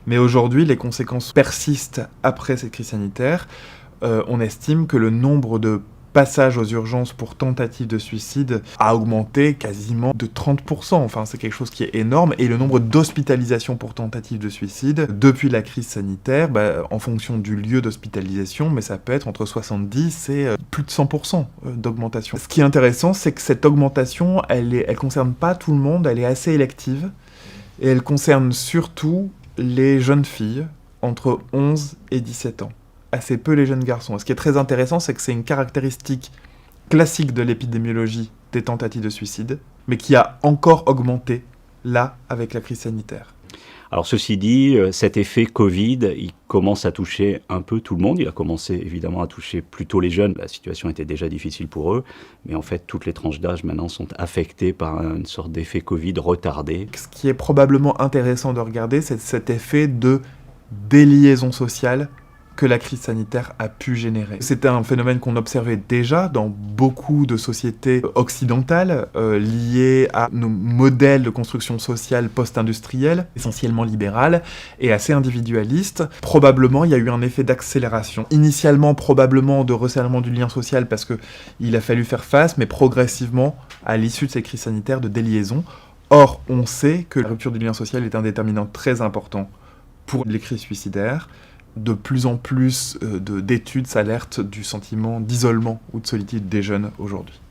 Mais aujourd'hui, les conséquences persistent après cette crise sanitaire. On estime que le nombre de passages aux urgences pour tentative de suicide a augmenté quasiment de 30%. Enfin, c'est quelque chose qui est énorme. Et le nombre d'hospitalisations pour tentative de suicide, depuis la crise sanitaire, en fonction du lieu d'hospitalisation, mais ça peut être entre 70 et plus de 100% d'augmentation. Ce qui est intéressant, c'est que cette augmentation, elle concerne pas tout le monde, elle est assez élective. Et elle concerne surtout les jeunes filles entre 11 et 17 ans. Assez peu les jeunes garçons. Et ce qui est très intéressant, c'est que c'est une caractéristique classique de l'épidémiologie des tentatives de suicide, mais qui a encore augmenté, là, avec la crise sanitaire. Alors ceci dit, cet effet Covid, il commence à toucher un peu tout le monde. Il a commencé évidemment à toucher plutôt les jeunes. La situation était déjà difficile pour eux. Mais en fait, toutes les tranches d'âge maintenant sont affectées par une sorte d'effet Covid retardé. Ce qui est probablement intéressant de regarder, c'est cet effet de déliaison sociale que la crise sanitaire a pu générer. C'était un phénomène qu'on observait déjà dans beaucoup de sociétés occidentales liées à nos modèles de construction sociale post-industrielle, essentiellement libérales et assez individualistes. Probablement, il y a eu un effet d'accélération. Initialement, probablement de resserrement du lien social parce qu'il a fallu faire face, mais progressivement, à l'issue de ces crises sanitaires, de déliaison. Or, on sait que la rupture du lien social est un déterminant très important pour les crises suicidaires. De plus en plus d'études s'alertent du sentiment d'isolement ou de solitude des jeunes aujourd'hui.